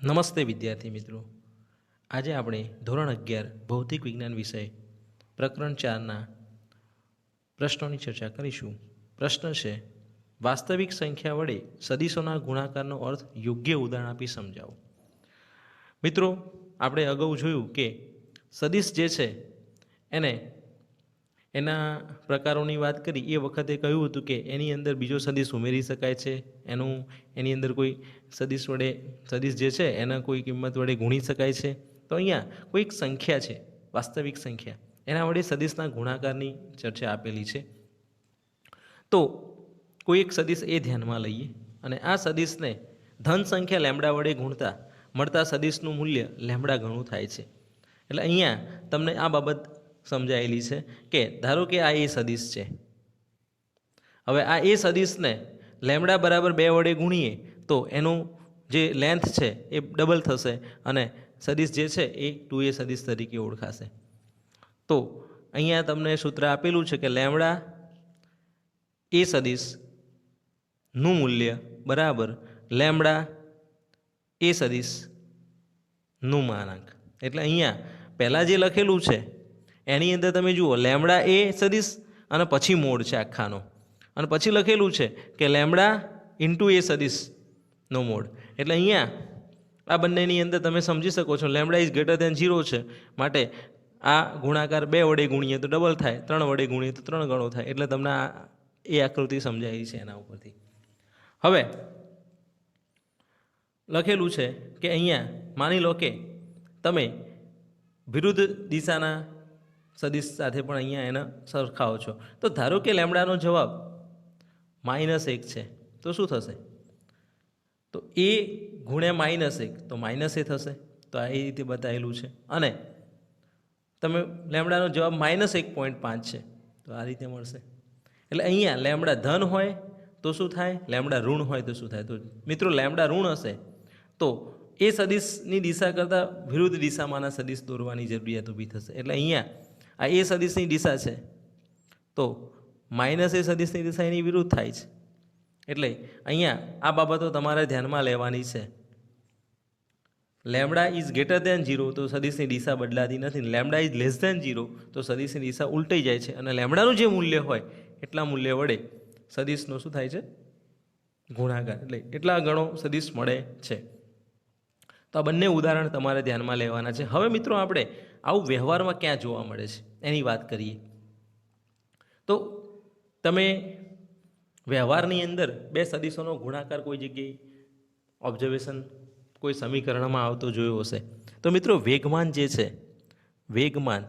નમસ્તે વિદ્યાર્થી મિત્રો, આજે આપણે ધોરણ 11 ભૌતિક વિજ્ઞાન વિષય પ્રકરણ 4ના પ્રશ્નોની ચર્ચા કરીશું. પ્રશ્ન છે, વાસ્તવિક સંખ્યા વડે સદીશોના ગુણાકારનો અર્થ યોગ્ય ઉદાહરણ આપી સમજાવો. મિત્રો, આપણે અગાઉ જોયું કે સદીશ જે છે એને એના પ્રકારોની વાત કરી એ વખતે કહ્યું હતું કે એની અંદર બીજો સદીશ ઉમેરી શકાય છે, એની અંદર કોઈ સદીશ જે છે એના કોઈ કિંમત વડે ગુણી શકાય છે. તો અહીંયા કોઈક સંખ્યા છે, વાસ્તવિક સંખ્યા, એના વડે સદીશના ગુણાકારની ચર્ચા આપેલી છે. તો કોઈ એક સદીશ એ ધ્યાનમાં લઈએ અને આ સદીશને ધન સંખ્યા લેમડા વડે ગુણતા મળતા સદીશનું મૂલ્ય લેમડા ગણું થાય છે. એટલે અહીંયા તમને આ બાબત સમજાયેલી છે કે ધારો કે આ એ સદીશ છે. હવે આ એ સદીશને લેમડા બરાબર 2 વડે ગુણીએ તો એનું જે લેન્થ છે એ ડબલ થશે અને સદીશ જે છે એ 2a સદીશ તરીકે ઓળખાશે. તો અહીંયા તમને સૂત્ર આપેલું છે કે લેમડા એ સદીશનું મૂલ્ય બરાબર લેમડા એ સદીશનું માનાંક. એટલે અહીંયા પહેલાં જે લખેલું છે એની અંદર તમે જુઓ લેમડા એ સદીશ અને પછી મોડ છે આખાનો, અને પછી લખેલું છે કે લેમડા ઇન્ટુ એ સદીશનો મોડ. એટલે અહીંયા આ બંનેની અંદર તમે સમજી શકો છો લેમડા ઇઝ ગ્રેટર દેન 0 છે, માટે આ ગુણાકાર 2 વડે ગુણીએ તો ડબલ થાય, 3 વડે ગુણીએ તો 3 ગણો થાય. એટલે તમને એ આકૃતિ સમજાવી છે એના ઉપરથી. હવે લખેલું છે કે અહીંયા માની લો કે તમે વિરુદ્ધ દિશાના સદીશ સાથે પણ અહીંયા એના સરખાવો છો. તો ધારો કે લેમડાનો જવાબ -1 છે, તો શું થશે? તો એ ગુણ્યા -1 તો -a થશે. તો આ એ રીતે બતાવેલું છે. અને તમે લેમડાનો જવાબ -1.5 છે તો આ રીતે મળશે. એટલે અહીંયા લેમડા ધન હોય તો શું થાય, લેમડા ઋણ હોય તો શું થાય? તો મિત્રો, લેમડા ઋણ હશે તો એ સદીશની દિશા કરતાં વિરુદ્ધ દિશામાંના સદીશ દોરવાની જરૂરિયાત ઊભી થશે. એટલે અહીંયા આ એ સદીશની દિશા છે તો -a સદીશની દિશા એની વિરુદ્ધ થાય છે. એટલે અહીંયા આ બાબતો તમારે ધ્યાનમાં લેવાની છે. લેમડા ઇઝ ગ્રેટર દેન 0 તો સદીશની દિશા બદલાતી નથી. લેમડા ઇઝ લેસ દેન 0 તો સદીશની દિશા ઉલટાઈ જાય છે અને લેમડાનું જે મૂલ્ય હોય એટલા મૂલ્ય વડે સદીશનો શું થાય છે? ગુણાકાર. એટલે એટલા ગણો સદીશ મળે છે. તો આ બંને ઉદાહરણ તમારે ધ્યાનમાં લેવાના છે. હવે મિત્રો, આપણે આવું વ્યવહારમાં ક્યાં જોવા મળે છે એની વાત કરીએ. તો તમે વ્યવહારની અંદર 2 સદીશોનો ગુણાકાર કોઈ જગ્યાએ ઓબ્ઝર્વેશન કોઈ સમીકરણમાં આવતો જોયો હશે. તો મિત્રો, વેગમાન જે છે, વેગમાન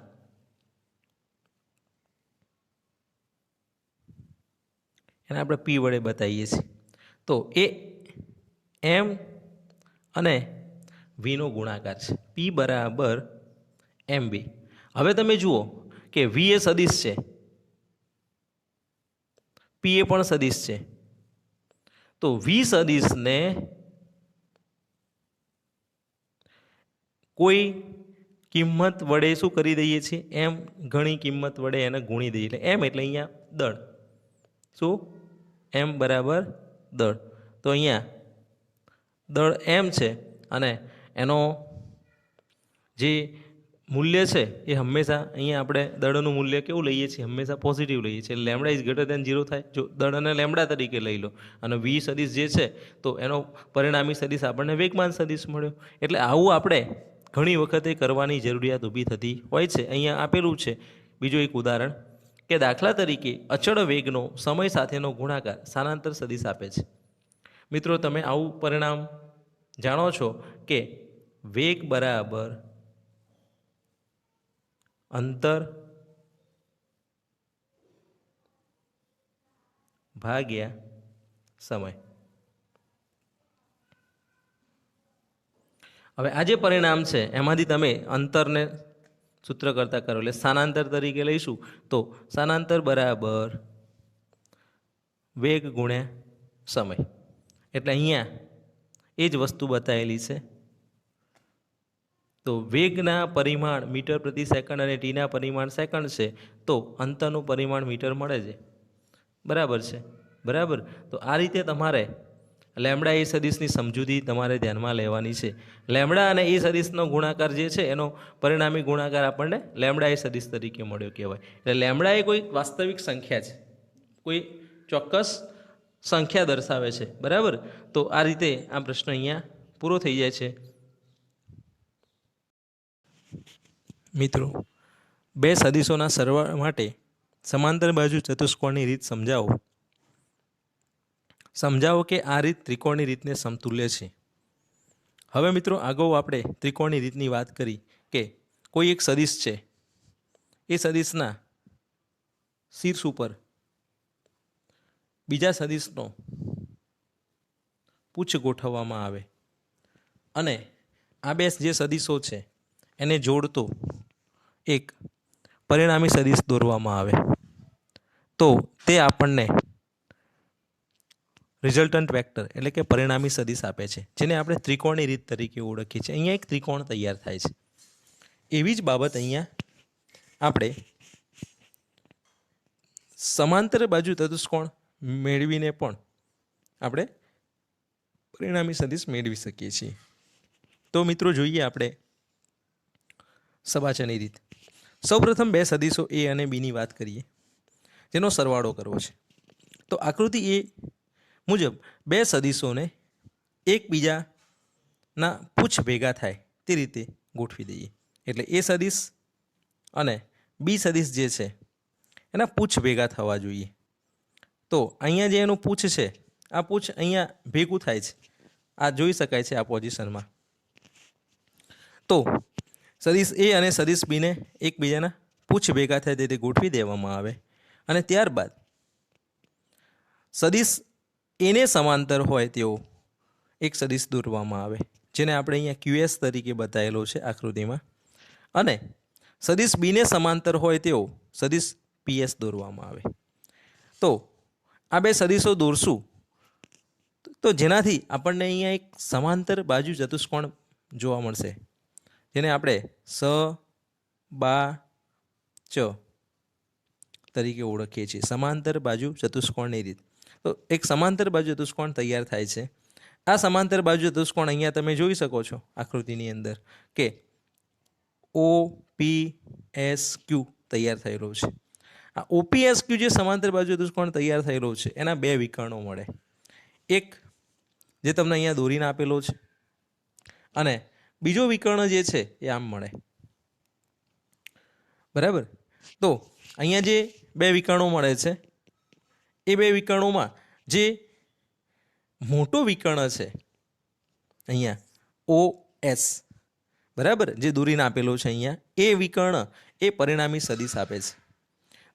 એને આપણે p વડે બતાવીએ છીએ. તો એ m અને v નો ગુણાકાર છે. p બરાબર mv. હવે તમે જુઓ કે v એ સદીશ છે, p એ પણ સદીશ છે. તો v સદીશને કોઈ કિંમત વડે શું કરી દઈએ છીએ? એમ ઘણી કિંમત વડે એને ગુણી દઈએ. એટલે એમ એટલે અહીંયા દળ. શું? એમ બરાબર દળ. તો અહીંયા દળ એમ છે અને એનો જે મૂલ્ય છે એ હંમેશા અહીંયા આપણે દળનું મૂલ્ય કેવું લઈએ છીએ? હંમેશા પોઝિટિવ લઈએ છીએ. લેમડા ઇઝ ગ્રેટર દેન 0 થાય. જો દળને લેમડા તરીકે લઈ લો અને વી સદીશ જે છે તો એનો પરિણામી સદીશ આપણને વેગમાન સદીશ મળ્યો. એટલે આવું આપણે ઘણી વખતે કરવાની જરૂરિયાત ઊભી થતી હોય છે. અહીંયા આપેલું છે બીજું એક ઉદાહરણ કે દાખલા તરીકે અચળ વેગનો સમય સાથેનો ગુણાકાર સ્થાનાંતર સદીશ આપે છે. મિત્રો, તમે આવું પરિણામ જાણો છો કે વેગ બરાબર અંતર ભાગ્યા સમય. હવે આ જે પરિણામ છે એમાંથી તમે અંતરને સૂત્ર કરતા કરો એટલે સ્થાનાંતર તરીકે લઈશું. તો સ્થાનાંતર બરાબર વેગ ગુણ્યા સમય. એટલે અહીંયા એ જ વસ્તુ બતાવેલી છે. તો વેગના પરિમાણ મીટર પ્રતિ સેકન્ડ અને ટીના પરિમાણ સેકન્ડ છે, તો અંતરનું પરિમાણ મીટર મળે છે. બરાબર છે? બરાબર. તો આ રીતે તમારે લેમડા એ સદિશની સમજૂતી તમારે ધ્યાનમાં લેવાની છે. લેમડા અને એ સદિશનો ગુણાકાર જે છે એનો પરિણામી ગુણાકાર આપણને લેમડા એ સદિશ તરીકે મળ્યો કહેવાય. એટલે લેમડા એ કોઈ વાસ્તવિક સંખ્યા છે, કોઈ ચોક્કસ સંખ્યા દર્શાવે છે. બરાબર. તો આ રીતે આ પ્રશ્ન અહીંયા પૂરો થઈ જાય છે. મિત્રો, બે સદિશોના સરવાળા માટે સમાંતર બાજુ ચતુષ્કોણની રીત સમજાવો કે આ રીત ત્રિકોણની રીતને સમતુલ્ય છે. હવે મિત્રો, અગાઉ આપણે ત્રિકોણની રીતની વાત કરી કે કોઈ એક સદિશ છે, એ સદિશના શીર્ષ ઉપર બીજા સદિશનો પૂછ ગોઠવવામાં આવે અને આ બે જે સદિશો છે એને જોડતો એક પરિણામી સદિશ દોરવામાં આવે તો તે આપણને રિઝલ્ટન્ટ વેક્ટર એટલે કે પરિણામી સદિશ આપે છે, જેને આપણે ત્રિકોણની રીત તરીકે ઓળખીએ છીએ. અહીંયા એક ત્રિકોણ તૈયાર થાય છે. એવી જ બાબત અહીંયા આપણે સમાંતર બાજુ ચતુષ્કોણ મેળવીને પણ આપણે પરિણામી સદિશ મેળવી શકીએ છીએ. તો મિત્રો, જોઈએ આપણે સબાચરની રીત. સૌપ્રથમ બે સદિશો એ અને બીની વાત કરીએ, જેનો સરવાળો કરવો છે. તો આકૃતિ એ મુજબ બે સદિશોને એકબીજાના પૂછ ભેગા થાય તે રીતે ગોઠવી દઈએ. એટલે એ સદિશ અને બી સદિશ જે છે એના પૂછ ભેગા થવા જોઈએ. તો અહીંયા જે એનું પૂછ છે, આ પૂછ અહીંયા ભેગું થાય છે. આ જોઈ શકાય છે આ પોઝિશનમાં. તો સદિશ એ અને સદિશ બીને એકબીજાના પૂછ ભેગા થાય તે રીતે ગોઠવી દેવામાં આવે અને ત્યારબાદ સદિશ એને સમાંતર હોય તેવો એક સદિશ દોરવામાં આવે, જેને આપણે અહીંયા QS તરીકે બતાવેલો છે આકૃતિમાં, અને સદિશ બીને સમાંતર હોય તેવો સદિશ PS દોરવામાં આવે. તો આ બે સદિશો દોરશું તો જેનાથી આપણને અહીંયા એક સમાંતર બાજુ ચતુષ્કોણ જોવા મળશે, જેને આપણે સ-બા-ચ તરીકે ઓળખીએ છીએ. સમાંતર બાજુ ચતુષ્કોણની રીત. તો એક સમાંતર બાજુ ચતુષ્કોણ તૈયાર થાય છે. આ સમાંતર બાજુ ચતુષ્કોણ અહીંયા તમે જોઈ શકો છો આકૃતિની અંદર કે OPSQ તૈયાર થયેલો છે. આ OPSQ જે સમાંતર બાજુ ચતુષ્કોણ તૈયાર થયેલો છે એના બે વિકર્ણો મળે. એક જે તમને અહીંયા દોરીને આપેલો છે અને બીજો વિકર્ણ જે છે એ આમ મળે. બરાબર. તો અહીંયા જે બે વિકર્ણો મળે છે એ બે વિકર્ણોમાં જે મોટો વિકર્ણ છે અહીંયા OS, બરાબર, જે દોરીને આપેલો છે અહીંયા, એ વિકર્ણ એ પરિણામી સદિશ આપે છે.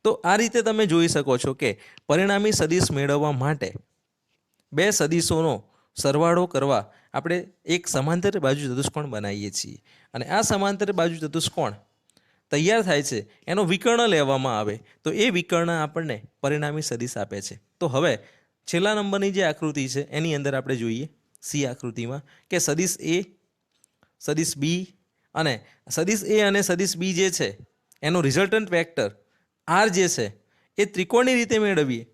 તો આ રીતે તમે જોઈ શકો છો કે પરિણામી સદિશ મેળવવા માટે બે સદિશોનો સરવાળો કરવા આપણે એક સમાંતર બાજુ ચતુષ્કોણ બનાવીએ છીએ અને આ સમાંતર બાજુ ચતુષ્કોણ તૈયાર થાય છે, એનો વિકર્ણ લેવામાં આવે તો એ વિકર્ણ આપણને પરિણામી સદિશ આપે છે. તો હવે છેલ્લા નંબરની જે આકૃતિ છે એની અંદર આપણે જોઈએ સી આકૃતિમાં કે સદિશ એ, સદિશ બી અને સદિશ એ અને સદિશ બી જે છે એનો રિઝલ્ટન્ટ વેક્ટર આર જે છે એ ત્રિકોણની રીતે મેળવીએ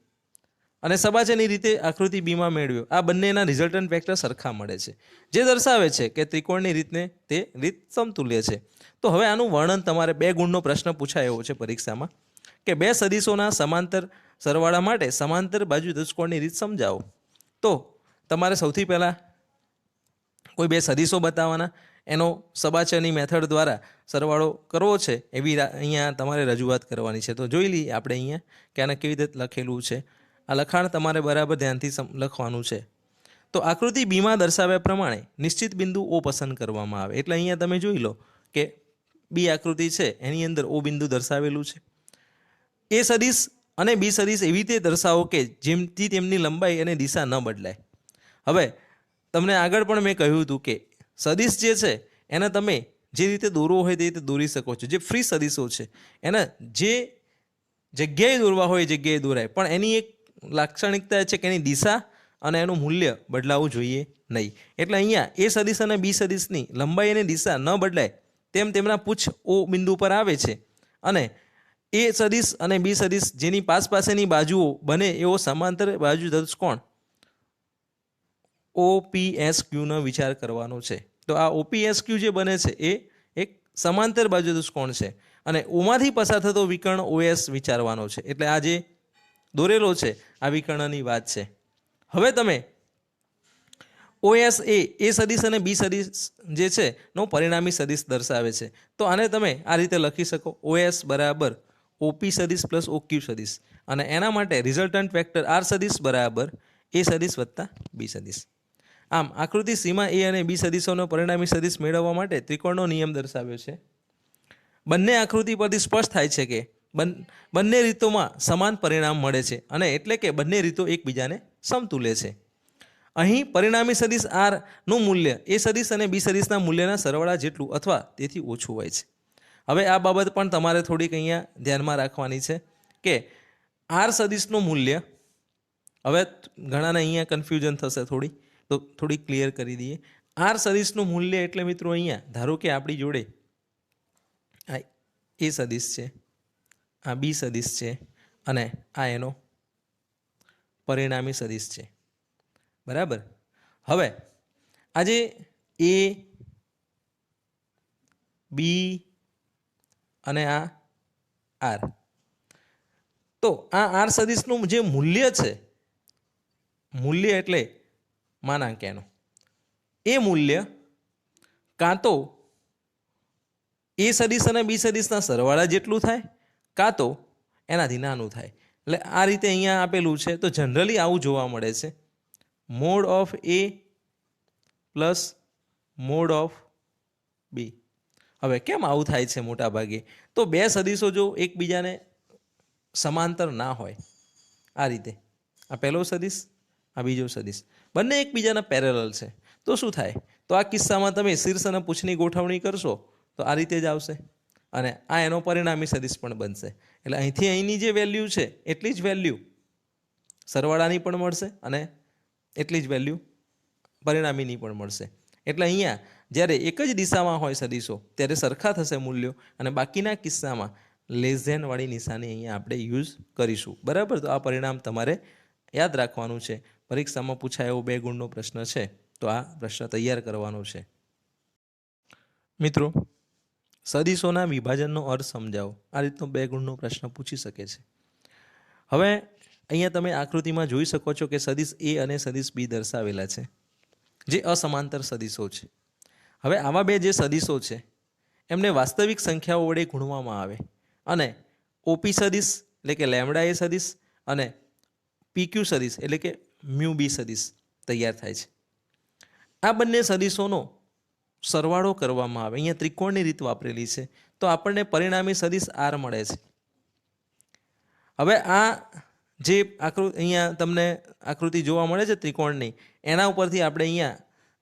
અને સબાચરની રીતે આકૃતિ બીમાં મેળવ્યો. આ બંનેના રિઝલ્ટન્ટ વેક્ટર સરખા મળે છે, જે દર્શાવે છે કે ત્રિકોણની રીતને તે રીત સમતુલ્ય છે. તો હવે આનું વર્ણન તમારે 2 ગુણનો પ્રશ્ન પૂછાયો છે પરીક્ષામાં કે બે સદિશોના સમાંતર સરવાળા માટે સમાંતર બાજુ ચતુષ્કોણની રીત સમજાવો. તો તમારે સૌથી પહેલાં કોઈ બે સદિશો બતાવવાના, એનો સબાચરની મેથડ દ્વારા સરવાળો કરવો છે એવી અહીંયા તમારે રજૂઆત કરવાની છે. તો જોઈ લઈએ આપણે અહીંયા કે આને કેવી રીતે લખેલું છે. આ લખાણ તમારે બરાબર ધ્યાનથી લખવાનું છે. તો આકૃતિ બીમાં દર્શાવ્યા પ્રમાણે નિશ્ચિત બિંદુ O પસંદ કરવામાં આવે. એટલે અહીંયા તમે જોઈ લો કે બી આકૃતિ છે એની અંદર O બિંદુ દર્શાવેલું છે. એ સદિશ અને બી સદિશ એવી રીતે દર્શાવો કે જેમથી તેમની લંબાઈ અને દિશા ન બદલાય. હવે તમને આગળ પણ મેં કહ્યું હતું કે સદિશ જે છે એને તમે જે રીતે દોરવો હોય તે રીતે દોરી શકો છો. જે ફ્રી સદિશો છે એના જે જગ્યાએ દોરવા હોય એ જગ્યાએ દોરાય, પણ એની એક લાક્ષણિકતા છે કે એની દિશા અને એનું મૂલ્ય બદલાવવું જોઈએ નહીં. એટલે અહીંયા એ સદિશ અને બી સદિશની લંબાઈ અને દિશા ન બદલાય તેમ તેમના પૂછ O બિંદુ પર આવે છે અને એ સદિશ અને બી સદિશ જેની પાસેની બાજુઓ બને એવો સમાંતર બાજુ ચતુષ્કોણ OPSQનો વિચાર કરવાનો છે. તો આ OPSQ જે બને છે એ એક સમાંતર બાજુ ચતુષ્કોણ છે અને ઓમાંથી પસાર થતો વિકર્ણ OS વિચારવાનો છે. એટલે આ જે દોરેલો છે આ વિકર્ણની વાત છે. હવે તમે OS એ સદિશ અને બી સદિશ જે છે નો પરિણામી સદિશ દર્શાવે છે. તો આને તમે આ રીતે લખી શકો, OS બરાબર OP સદિશ પ્લસ OQ સદિશ, અને એના માટે રિઝલ્ટન્ટ વેક્ટર R સદિશ બરાબર એ સદિશ વત્તા બી સદિશ. આમ આકૃતિ સીમાં એ અને બી સદિશોનો પરિણામી સદિશ મેળવવા માટે ત્રિકોણનો નિયમ દર્શાવ્યો છે. બંને આકૃતિ પરથી સ્પષ્ટ થાય છે કે બંને રીતોમાં સમાન પરિણામ મળે છે અને એટલે કે બંને રીતો એકબીજાને સમતુલ્ય છે. અહીં પરિણામી સદિશ R નું મૂલ્ય એ સદિશ અને બી સદિશના મૂલ્યના સરવાળા જેટલું અથવા તેથી ઓછું હોય છે. હવે આ બાબત પણ તમારે થોડીક અહીંયા ધ્યાનમાં રાખવાની છે કે R સદિશનું મૂલ્ય, હવે ઘણાને અહીંયા કન્ફ્યુઝન થશે તો થોડી ક્લિયર કરી દઈએ. R સદિશનું મૂલ્ય એટલે મિત્રો અહીંયા ધારો કે આપણી જોડે આ એ સદિશ છે, આ બી સદિશ છે અને આ એનો પરિણામી સદિશ છે. બરાબર. હવે આજે એ, બી અને આ આર, તો આ આર સદિશનું જે મૂલ્ય છે, મૂલ્ય એટલે માનાંક એનું, એ મૂલ્ય કાં તો એ સદિશ અને બી સદિશના સરવાળા જેટલું થાય કાં તો એનાથી નાનું થાય. એટલે આ રીતે અહીંયા આપેલું છે. તો જનરલી આવું જોવા મળે છે, mod of a plus mod of b. હવે કેમ આવું થાય છે મોટા ભાગે? તો બે સદિશો જો એકબીજાને સમાંતર ના હોય, આ રીતે આ પહેલો સદિશ, આ બીજો સદિશ, બંને એકબીજાના પેરેલલ છે, તો શું થાય? તો આ કિસ્સામાં તમે શીર્ષ અને પૂંછની ગોઠવણી કરશો તો આ રીતે જ આવશે અને આ એનો પરિણામી સદિશ પણ બનશે. એટલે અહીંથી અહીંની જે વેલ્યુ છે એટલી જ વેલ્યુ સરવાળાની પણ મળશે અને એટલી જ વેલ્યુ પરિણામીની પણ મળશે. એટલે અહીંયા જ્યારે એક જ દિશામાં હોય સદિશો ત્યારે સરખા થશે મૂલ્યો, અને બાકીના કિસ્સામાં લેસ ધેન વાળી નિશાની અહીંયા આપણે યુઝ કરીશું. બરાબર. તો આ પરિણામ તમારે યાદ રાખવાનું છે. પરીક્ષામાં પૂછાય એવો 2 ગુણનો પ્રશ્ન છે તો આ પ્રશ્ન તૈયાર કરવાનો છે. મિત્રો, સદિશોના વિભાજનનો અર્થ સમજાવો, આ રીતનો 2 ગુણનો પ્રશ્ન પૂછી શકે છે. હવે અહીંયા તમે આકૃતિમાં જોઈ શકો છો કે સદિશ એ અને સદિશ બી દર્શાવેલા છે, જે અસમાંતર સદિશો છે. હવે આવા બે જે સદિશો છે એમને વાસ્તવિક સંખ્યાઓ વડે ગુણવામાં આવે અને ઓપી સદિશ એટલે કે લેમ્ડા એ સદિશ અને પીક્યુ સદિશ એટલે કે મ્યુ બી સદિશ તૈયાર થાય છે. આ બંને સદિશોનો સરવાળો કરવામાં આવે, અહીંયા ત્રિકોણની રીત વાપરેલી છે, તો આપણને પરિણામી સદિશ આર મળે છે. હવે આ જે અહીંયા તમને આકૃતિ જોવા મળે છે ત્રિકોણની, એના ઉપરથી આપણે અહીંયા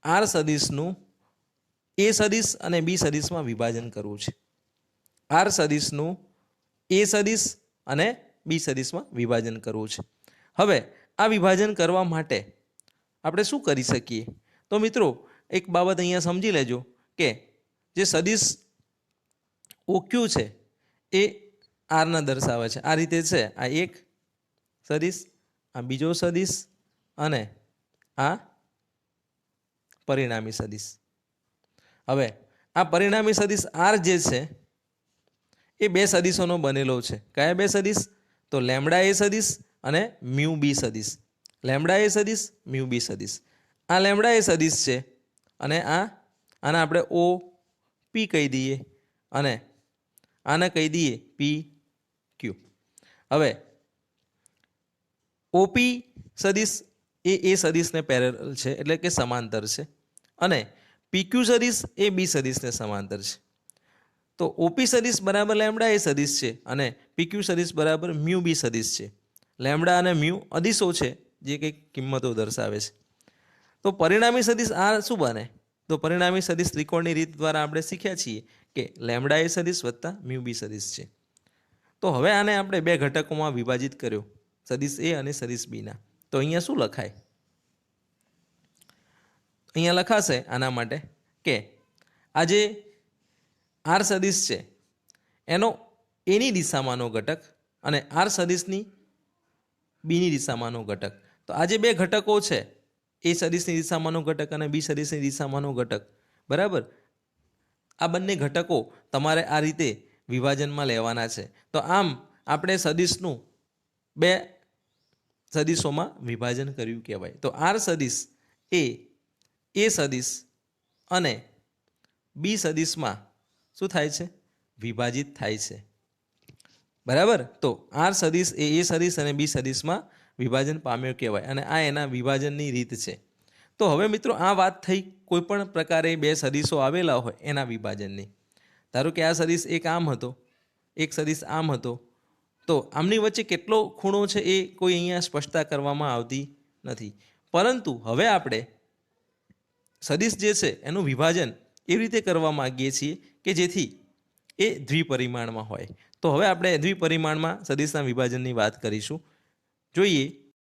આર સદિશનું એ સદિશ અને બી સદિશમાં વિભાજન કરવું છે. આર સદિશનું એ સદિશ અને બી સદિશમાં વિભાજન કરવું છે. હવે આ વિભાજન કરવા માટે આપણે શું કરી શકીએ? તો મિત્રો, એક બાબત અહીંયા સમજી લેજો કે જે સદિશ ઓક્યુ છે એ આરના દર્શાવે છે. આ રીતે છે, આ એક સદિશ, આ બીજો સદિશ અને આ પરિણામી સદિશ. હવે આ પરિણામી સદિશ આર જે છે એ બે સદિશોનો બનેલો છે. કયા બે સદિશ? તો લેમ્ડા એ સદિશ અને મ્યુ બી સદિશ. લેમ્ડા એ સદિશ, મ્યુ બી સદિશ. આ લેમ્ડા એ સદિશ છે અને આને આપણે ઓ પી કહી દઈએ અને આને કહી દઈએ પી ક્યુ. હવે ઓપી સદિશ એ સદિશને પેરેલલ છે એટલે કે સમાંતર છે અને પીક્યુ સદિશ એ બી સદિશને સમાંતર છે. તો ઓપી સદિશ બરાબર લેમ્ડા એ સદિશ છે અને પીક્યુ સદિશ બરાબર મ્યુ બી સદિશ છે. લેમ્ડા અને મ્યુ અદિશો છે જે કંઈક કિંમતો દર્શાવે છે. તો પરિણામી સદિશ આ શું બને? તો પરિણામી સદિશ ત્રિકોણની રીત દ્વારા આપણે શીખ્યા છીએ કે લેમ્ડા એ સદિશ વત્તા મ્યુ બી સદિશ છે. તો હવે આને આપણે બે ઘટકોમાં વિભાજિત કર્યો, સદિશ એ અને સદિશ બીના. તો અહીંયા શું લખાય? અહીંયા લખાશે આના માટે કે આ જે આર સદિશ છે એનો એની દિશામાંનો ઘટક અને આર સદિશની બીની દિશામાંનો ઘટક. તો આ જે બે ઘટકો છે એ સદિશની દિશામાંનો ઘટક અને બી સદિશની દિશામાંનો ઘટક, બરાબર. આ બંને ઘટકો તમારે આ રીતે વિભાજનમાં લેવાના છે. તો આમ આપણે સદિશનું બે સદિશોમાં વિભાજન કર્યું કહેવાય. તો આર સદિશ એ સદિશ અને બી સદિશમાં શું થાય છે? વિભાજિત થાય છે, બરાબર. તો આર સદિશ એ સદિશ અને બી સદિશમાં વિભાજન પામ્યો કહેવાય અને આ એના વિભાજનની રીત છે. તો હવે મિત્રો આ વાત થઈ કોઈ પણ પ્રકારે બે સદિશો આવેલા હોય એના વિભાજનની. ધારો કે આ સદિશ એક આમ હતો, એક સદિશ આમ હતો, તો આમની વચ્ચે કેટલો ખૂણો છે એ કોઈ અહીંયા સ્પષ્ટતા કરવામાં આવતી નથી. પરંતુ હવે આપણે સદિશ જે છે એનું વિભાજન એવી રીતે કરવા માગીએ છીએ કે જેથી એ દ્વિપરિમાણમાં હોય. તો હવે આપણે દ્વિપરિમાણમાં સદિશના વિભાજનની વાત કરીશું. જોઈએ